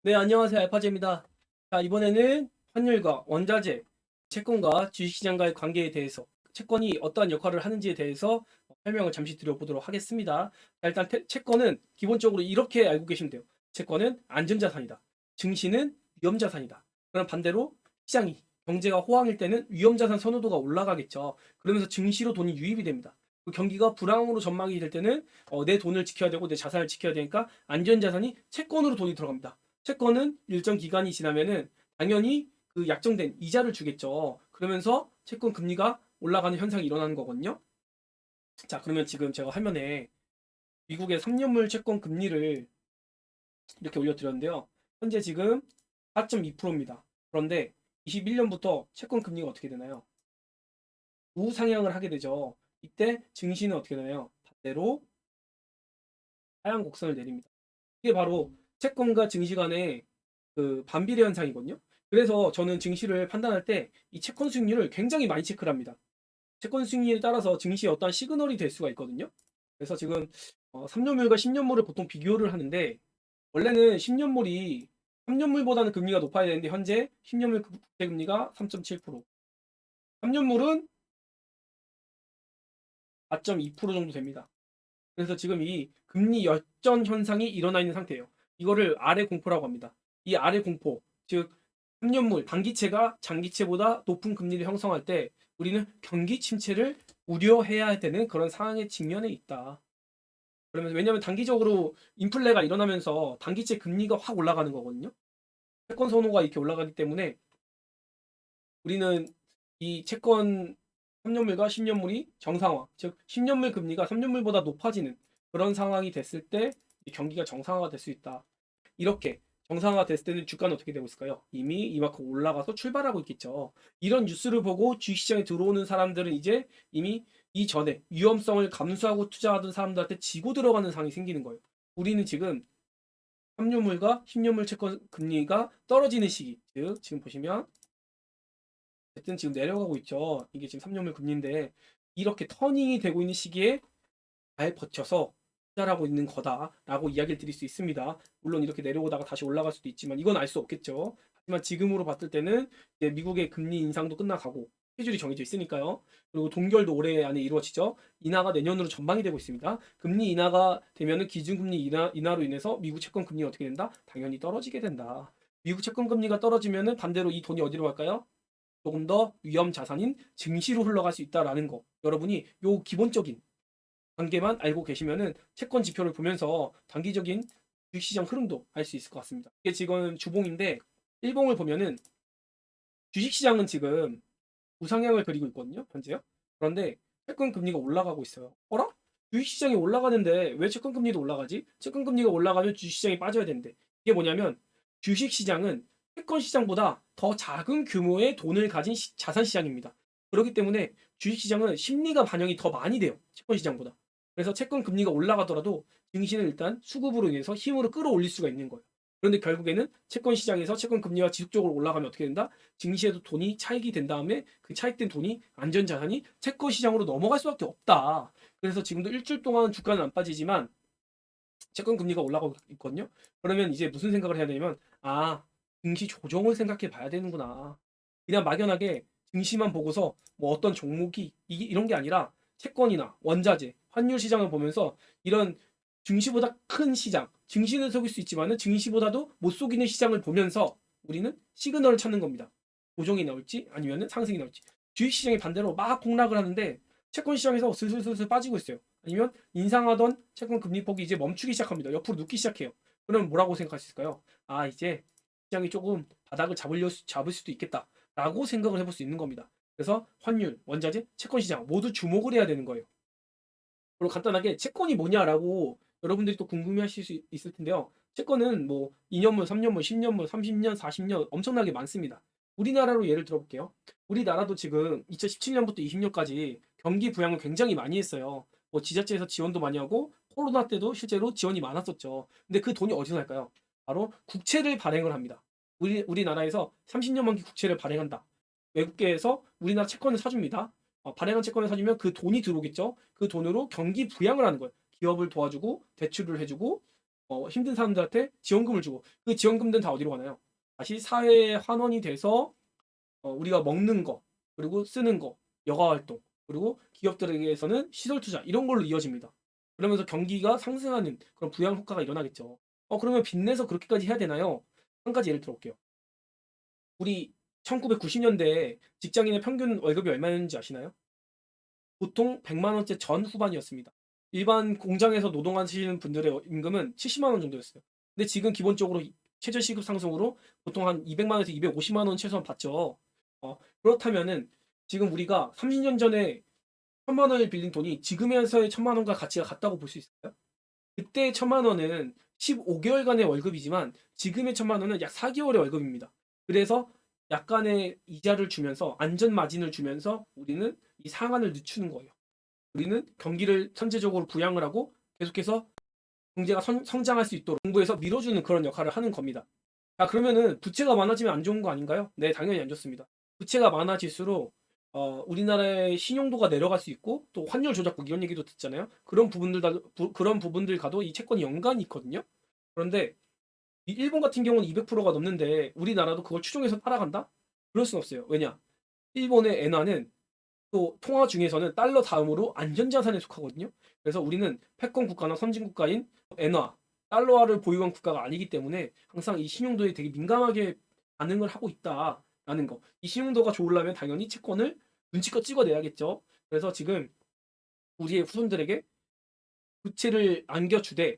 네, 안녕하세요. 알파제입니다. 자, 이번에는 환율과 원자재, 채권과 주식시장과의 관계에 대해서, 채권이 어떠한 역할을 하는지에 대해서 설명을 잠시 드려보도록 하겠습니다. 자, 일단 채권은 기본적으로 이렇게 알고 계시면 돼요. 채권은 안전자산이다. 증시는 위험자산이다. 그럼 반대로 시장이, 경제가 호황일 때는 위험자산 선호도가 올라가겠죠. 그러면서 증시로 돈이 유입이 됩니다. 경기가 불황으로 전망이 될 때는 내 돈을 지켜야 되고 내 자산을 지켜야 되니까 안전자산이 채권으로 돈이 들어갑니다. 채권은 일정 기간이 지나면은 당연히 그 약정된 이자를 주겠죠. 그러면서 채권 금리가 올라가는 현상이 일어나는 거거든요. 자, 그러면 지금 제가 화면에 미국의 3년물 채권 금리를 이렇게 올려드렸는데요. 현재 지금 4.2%입니다. 그런데 21년부터 채권 금리가 어떻게 되나요? 우상향을 하게 되죠. 이때 증시는 어떻게 되나요? 반대로 하향 곡선을 내립니다. 이게 바로 채권과 증시 간의 그 반비례 현상이거든요. 그래서 저는 증시를 판단할 때 이 채권 수익률을 굉장히 많이 체크를 합니다. 채권 수익률에 따라서 증시에 어떠한 시그널이 될 수가 있거든요. 그래서 지금 3년물과 10년물을 보통 비교를 하는데 원래는 10년물이 3년물보다는 금리가 높아야 되는데 현재 10년물 국채 금리가 3.7%, 3년물은 4.2% 정도 됩니다. 그래서 지금 이 금리 역전 현상이 일어나 있는 상태예요. 이거를 아래 공포라고 합니다. 이 아래 공포, 즉 3년물 단기채가 장기채보다 높은 금리를 형성할 때 우리는 경기 침체를 우려해야 되는 그런 상황에 직면해 있다. 그러면 왜냐하면 단기적으로 인플레가 일어나면서 단기채 금리가 확 올라가는 거거든요. 채권 선호가 이렇게 올라가기 때문에 우리는 이 채권 3년물과 10년물이 정상화, 즉 10년물 금리가 3년물보다 높아지는 그런 상황이 됐을 때 경기가 정상화가 될 수 있다. 이렇게 정상화가 됐을 때는 주가는 어떻게 되고 있을까요? 이미 이만큼 올라가서 출발하고 있겠죠. 이런 뉴스를 보고 주식시장에 들어오는 사람들은 이제 이미 이전에 위험성을 감수하고 투자하던 사람들한테 지고 들어가는 상황이 생기는 거예요. 우리는 지금 3년물과 10년물 채권 금리가 떨어지는 시기, 즉 지금 보시면 어쨌든 지금 내려가고 있죠. 이게 지금 3년물 금리인데 이렇게 터닝이 되고 있는 시기에 잘 버텨서 투자를 하고 있는 거다라고 이야기를 드릴 수 있습니다. 물론 이렇게 내려오다가 다시 올라갈 수도 있지만 이건 알 수 없겠죠. 하지만 지금으로 봤을 때는 이제 미국의 금리 인상도 끝나가고 스케줄이 정해져 있으니까요. 그리고 동결도 올해 안에 이루어지죠. 인하가 내년으로 전망이 되고 있습니다. 금리 인하가 되면은 기준금리 인하로 인해서 미국 채권 금리가 어떻게 된다? 당연히 떨어지게 된다. 미국 채권 금리가 떨어지면은 반대로 이 돈이 어디로 갈까요? 조금 더 위험 자산인 증시로 흘러갈 수 있다라는 거. 여러분이 요 기본적인 관계만 알고 계시면은 채권 지표를 보면서 단기적인 주식시장 흐름도 알 수 있을 것 같습니다. 이게 지금 주봉인데 일봉을 보면은 주식시장은 지금 우상향을 그리고 있거든요. 현재요. 그런데 채권 금리가 올라가고 있어요. 어라? 주식시장이 올라가는데 왜 채권 금리도 올라가지? 채권 금리가 올라가면 주식시장이 빠져야 되는데 이게 뭐냐면 주식시장은 채권 시장보다 더 작은 규모의 돈을 가진 자산 시장입니다. 그렇기 때문에 주식시장은 심리가 반영이 더 많이 돼요. 채권 시장보다. 그래서 채권 금리가 올라가더라도 증시는 일단 수급으로 인해서 힘으로 끌어올릴 수가 있는 거예요. 그런데 결국에는 채권 시장에서 채권 금리가 지속적으로 올라가면 어떻게 된다? 증시에도 돈이 차익이 된 다음에 그 차익된 돈이 안전자산이 채권 시장으로 넘어갈 수밖에 없다. 그래서 지금도 일주일 동안 주가는 안 빠지지만 채권 금리가 올라가고 있거든요. 그러면 이제 무슨 생각을 해야 되냐면 증시 조정을 생각해 봐야 되는구나. 그냥 막연하게 증시만 보고서 뭐 어떤 종목이 이런 게 아니라 채권이나 원자재, 환율 시장을 보면서 이런 증시보다 큰 시장, 증시는 속일 수 있지만은 증시보다도 못 속이는 시장을 보면서 우리는 시그널을 찾는 겁니다. 조정이 나올지 아니면 상승이 나올지. 주식 시장이 반대로 막 폭락을 하는데 채권 시장에서 슬슬슬슬 빠지고 있어요. 아니면 인상하던 채권 금리 폭이 이제 멈추기 시작합니다. 옆으로 눕기 시작해요. 그러면 뭐라고 생각할 수 있을까요? 이제 시장이 조금 바닥을 잡을 수도 있겠다라고 생각을 해볼 수 있는 겁니다. 그래서 환율, 원자재, 채권 시장 모두 주목을 해야 되는 거예요. 그리고 간단하게 채권이 뭐냐라고 여러분들이 또 궁금해하실 수 있을 텐데요. 채권은 뭐 2년물, 3년물, 10년물, 30년, 40년 엄청나게 많습니다. 우리나라로 예를 들어볼게요. 우리나라도 지금 2017년부터 20년까지 경기 부양을 굉장히 많이 했어요. 뭐 지자체에서 지원도 많이 하고 코로나 때도 실제로 지원이 많았었죠. 근데 그 돈이 어디서 날까요? 바로 국채를 발행을 합니다. 우리나라에서 30년 만기 국채를 발행한다. 외국계에서 우리나라 채권을 사줍니다. 발행한 채권을 사주면 그 돈이 들어오겠죠. 그 돈으로 경기 부양을 하는 거예요. 기업을 도와주고 대출을 해주고 힘든 사람들한테 지원금을 주고 그 지원금들은 다 어디로 가나요? 다시 사회에 환원이 돼서 우리가 먹는 거 그리고 쓰는 거 여가 활동 그리고 기업들에게서는 시설 투자 이런 걸로 이어집니다. 그러면서 경기가 상승하는 그런 부양 효과가 일어나겠죠. 그러면 빚내서 그렇게까지 해야 되나요? 한 가지 예를 들어볼게요. 우리 1990년대에 직장인의 평균 월급이 얼마였는지 아시나요? 보통 100만 원대 전 후반이었습니다. 일반 공장에서 노동하시는 분들의 임금은 70만 원 정도였어요. 근데 지금 기본적으로 최저시급 상승으로 보통 한 200만 원에서 250만 원 최소한 받죠. 그렇다면은 지금 우리가 30년 전에 1000만 원을 빌린 돈이 지금에서의 1000만 원과 가치가 같다고 볼 수 있을까요? 그때 1000만 원은 15개월간의 월급이지만 지금의 1000만 원은 약 4개월의 월급입니다. 그래서 약간의 이자를 주면서 안전 마진을 주면서 우리는 이 상한을 늦추는 거예요. 우리는 경기를 선제적으로 부양을 하고 계속해서 경제가 성장할 수 있도록 정부에서 밀어주는 그런 역할을 하는 겁니다. 자, 그러면은 부채가 많아지면 안 좋은 거 아닌가요? 네, 당연히 안 좋습니다. 부채가 많아질수록 우리나라의 신용도가 내려갈 수 있고 또 환율 조작국 이런 얘기도 듣잖아요. 그런 부분들과도 이 채권이 연관이 있거든요. 그런데 이 일본 같은 경우는 200%가 넘는데 우리나라도 그걸 추종해서 따라간다? 그럴 순 없어요. 왜냐? 일본의 엔화는 또 통화 중에서는 달러 다음으로 안전자산에 속하거든요. 그래서 우리는 패권 국가나 선진 국가인 엔화, 달러화를 보유한 국가가 아니기 때문에 항상 이 신용도에 되게 민감하게 반응을 하고 있다라는 거. 이 신용도가 좋으려면 당연히 채권을 눈치껏 찍어내야겠죠. 그래서 지금 우리의 후손들에게 부채를 안겨주되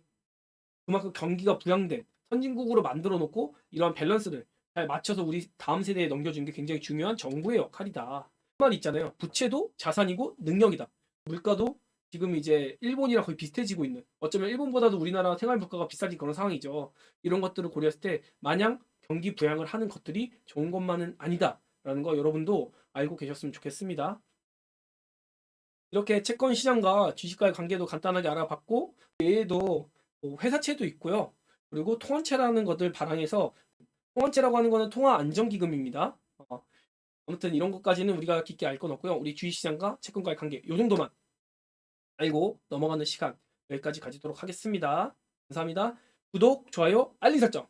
그만큼 경기가 부양된 선진국으로 만들어 놓고 이러한 밸런스를 잘 맞춰서 우리 다음 세대에 넘겨주는 게 굉장히 중요한 정부의 역할이다. 그 말 있잖아요. 부채도 자산이고 능력이다. 물가도 지금 이제 일본이랑 거의 비슷해지고 있는 어쩌면 일본보다도 우리나라 생활 물가가 비싸진 그런 상황이죠. 이런 것들을 고려했을 때 마냥 경기 부양을 하는 것들이 좋은 것만은 아니다라는 거 여러분도 알고 계셨으면 좋겠습니다. 이렇게 채권 시장과 주식과의 관계도 간단하게 알아봤고 외에도 뭐 회사채도 있고요. 그리고 통화채라는 것들 발행해서 통화채라고 하는 거는 통화 안정기금입니다. 아무튼 이런 것까지는 우리가 깊게 알 건 없고요. 우리 주식시장과 채권과의 관계 이 정도만 알고 넘어가는 시간 여기까지 가지도록 하겠습니다. 감사합니다. 구독, 좋아요, 알림 설정